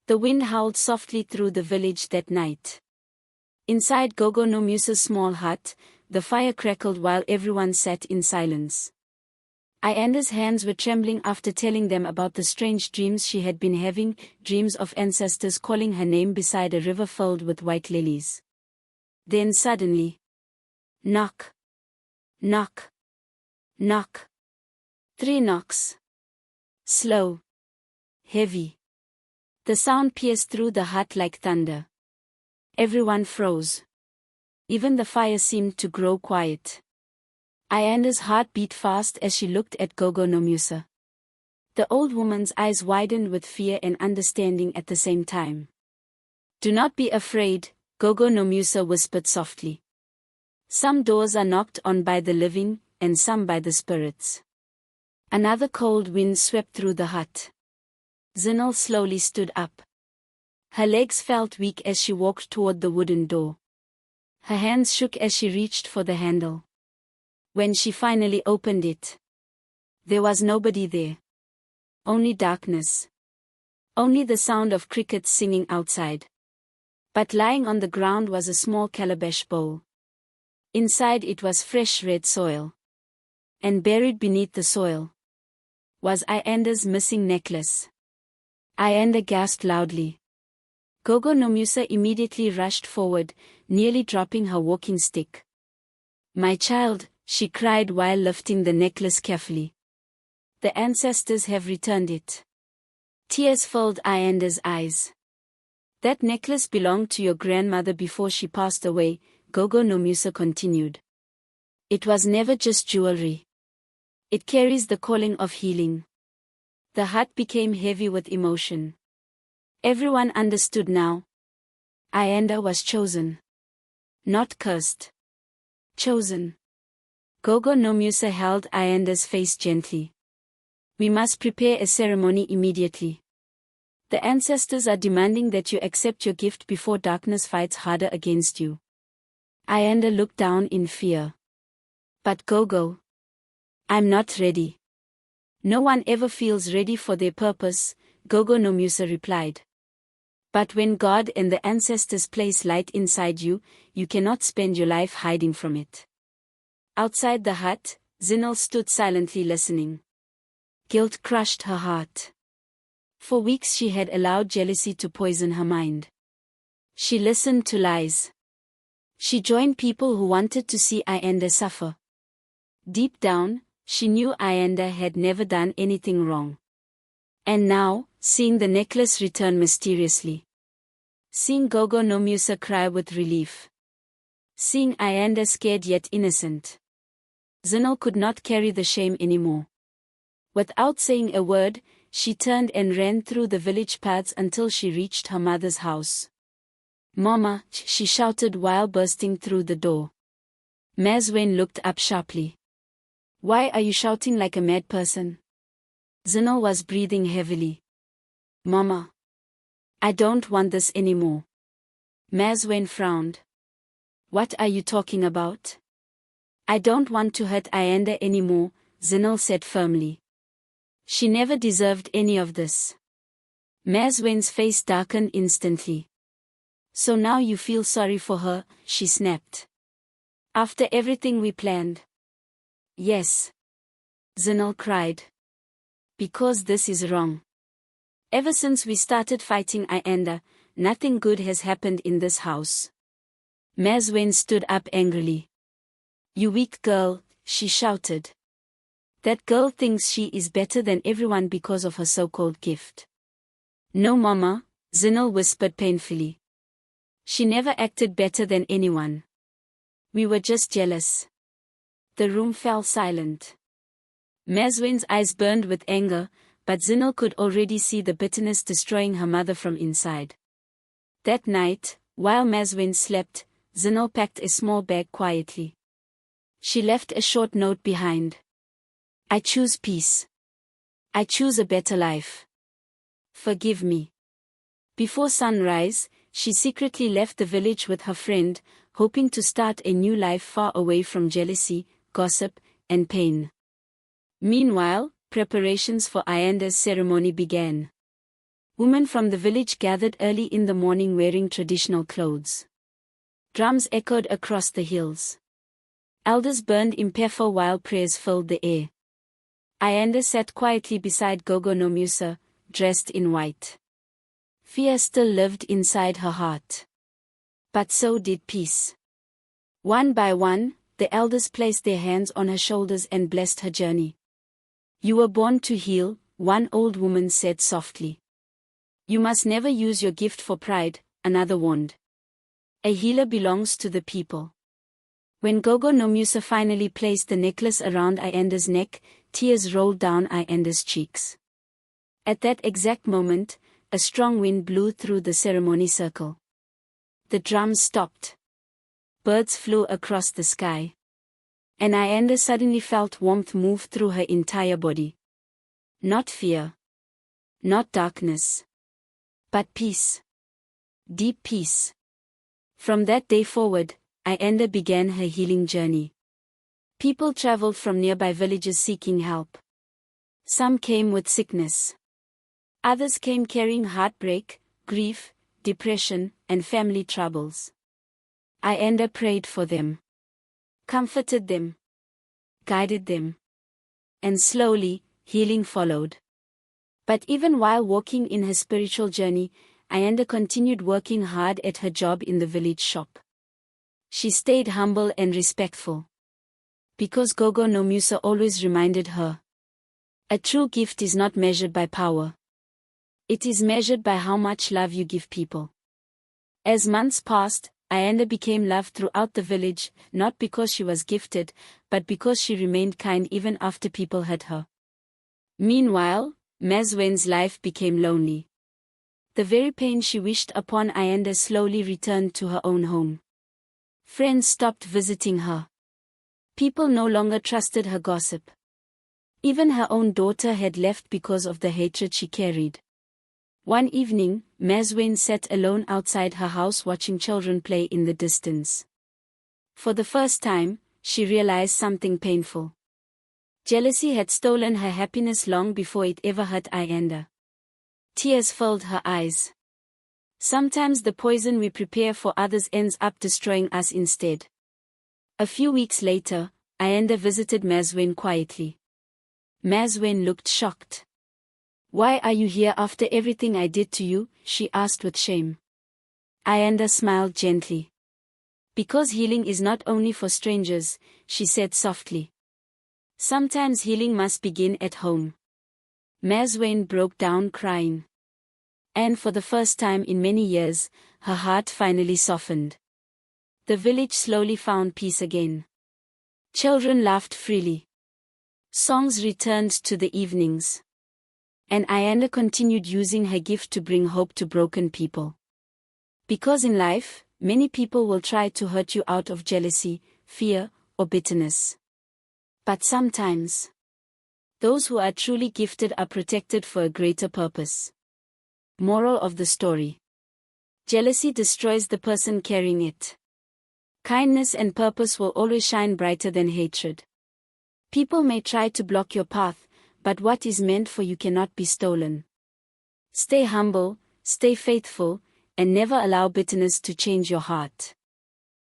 The wind howled softly through the village that night. Inside Gogo no Musa's small hut, the fire crackled while everyone sat in silence. Ayanda's hands were trembling after telling them about the strange dreams she had been having, dreams of ancestors calling her name beside a river filled with white lilies. Then suddenly, knock, knock, knock. 3 knocks. Slow. Heavy. The sound pierced through the hut like thunder. Everyone froze. Even the fire seemed to grow quiet. Ayanda's heart beat fast as she looked at Gogo no Musa. The old woman's eyes widened with fear and understanding at the same time. "Do not be afraid," Gogo no Musa whispered softly. "Some doors are knocked on by the living, and some by the spirits." Another cold wind swept through the hut. Zinal slowly stood up. Her legs felt weak as she walked toward the wooden door. Her hands shook as she reached for the handle. When she finally opened it, there was nobody there. Only darkness. Only the sound of crickets singing outside. But lying on the ground was a small calabash bowl. Inside it was fresh red soil. And buried beneath the soil was Ayanda's missing necklace. Ayanda gasped loudly. Gogo no Musa immediately rushed forward, nearly dropping her walking stick. "My child," she cried while lifting the necklace carefully. "The ancestors have returned it." Tears filled Ayanda's eyes. "That necklace belonged to your grandmother before she passed away," Gogo no Musa continued. "It was never just jewelry. It carries the calling of healing." The hut became heavy with emotion. Everyone understood now. Ayanda was chosen. Not cursed. Chosen. Gogo no Musa held Ayanda's face gently. "We must prepare a ceremony immediately. The ancestors are demanding that you accept your gift before darkness fights harder against you." Ayanda looked down in fear. "But Gogo, I'm not ready." "No one ever feels ready for their purpose," Gogo no Musa replied. "But when God and the ancestors place light inside you, you cannot spend your life hiding from it." Outside the hut, Zinal stood silently listening. Guilt crushed her heart. For weeks she had allowed jealousy to poison her mind. She listened to lies. She joined people who wanted to see Ayanda suffer. Deep down, she knew Ayanda had never done anything wrong. And now, seeing the necklace return mysteriously. Seeing Gogo no Musa cry with relief. Seeing Ayanda scared yet innocent. Zinal could not carry the shame anymore. Without saying a word, she turned and ran through the village paths until she reached her mother's house. "Mama," she shouted while bursting through the door. Mazwen looked up sharply. "Why are you shouting like a mad person?" Zinal was breathing heavily. "Mama, I don't want this anymore." Mazwen frowned. "What are you talking about?" "I don't want to hurt Ayanda anymore," Zinal said firmly. "She never deserved any of this." Mazwen's face darkened instantly. "So now you feel sorry for her," she snapped. "After everything we planned?" "Yes," Zinal cried. "Because this is wrong. Ever since we started fighting Ayanda, nothing good has happened in this house." Mazwen stood up angrily. "You weak girl," she shouted. "That girl thinks she is better than everyone because of her so-called gift." "No, Mama," Zinal whispered painfully. "She never acted better than anyone. We were just jealous." The room fell silent. Mazwen's eyes burned with anger, but Zinal could already see the bitterness destroying her mother from inside. That night, while Mazwen slept, Zinal packed a small bag quietly. She left a short note behind. "I choose peace. I choose a better life. Forgive me." Before sunrise, she secretly left the village with her friend, hoping to start a new life far away from jealousy, gossip, and pain. Meanwhile, preparations for Ayanda's ceremony began. Women from the village gathered early in the morning wearing traditional clothes. Drums echoed across the hills. Elders burned impefo while prayers filled the air. Ayanda sat quietly beside Gogo no Musa, dressed in white. Fear still lived inside her heart. But so did peace. One by one, the elders placed their hands on her shoulders and blessed her journey. "You were born to heal," one old woman said softly. "You must never use your gift for pride," another warned. "A healer belongs to the people." When Gogo no Musa finally placed the necklace around Ayanda's neck, tears rolled down Ayanda's cheeks. At that exact moment, a strong wind blew through the ceremony circle. The drums stopped. Birds flew across the sky. And Ayanda suddenly felt warmth move through her entire body. Not fear. Not darkness. But peace. Deep peace. From that day forward, Ayanda began her healing journey. People traveled from nearby villages seeking help. Some came with sickness. Others came carrying heartbreak, grief, depression, and family troubles. Ayanda prayed for them, comforted them, guided them. And slowly, healing followed. But even while walking in her spiritual journey, Ayanda continued working hard at her job in the village shop. She stayed humble and respectful. Because Gogo no Musa always reminded her, a true gift is not measured by power. It is measured by how much love you give people. As months passed, Ayanda became loved throughout the village, not because she was gifted, but because she remained kind even after people hurt her. Meanwhile, Mazwen's life became lonely. The very pain she wished upon Ayanda slowly returned to her own home. Friends stopped visiting her. People no longer trusted her gossip. Even her own daughter had left because of the hatred she carried. One evening, Mazwen sat alone outside her house watching children play in the distance. For the first time, she realized something painful. Jealousy had stolen her happiness long before it ever hurt Ayanda. Tears filled her eyes. Sometimes the poison we prepare for others ends up destroying us instead. A few weeks later, Ayanda visited Mazwen quietly. Mazwen looked shocked. "Why are you here after everything I did to you?" she asked with shame. Ayanda smiled gently. "Because healing is not only for strangers," she said softly. "Sometimes healing must begin at home." Mazwen broke down crying. And for the first time in many years, her heart finally softened. The village slowly found peace again. Children laughed freely. Songs returned to the evenings. And Ayanda continued using her gift to bring hope to broken people. Because in life, many people will try to hurt you out of jealousy, fear, or bitterness. But sometimes, those who are truly gifted are protected for a greater purpose. Moral of the story: jealousy destroys the person carrying it. Kindness and purpose will always shine brighter than hatred. People may try to block your path, but what is meant for you cannot be stolen. Stay humble, stay faithful, and never allow bitterness to change your heart.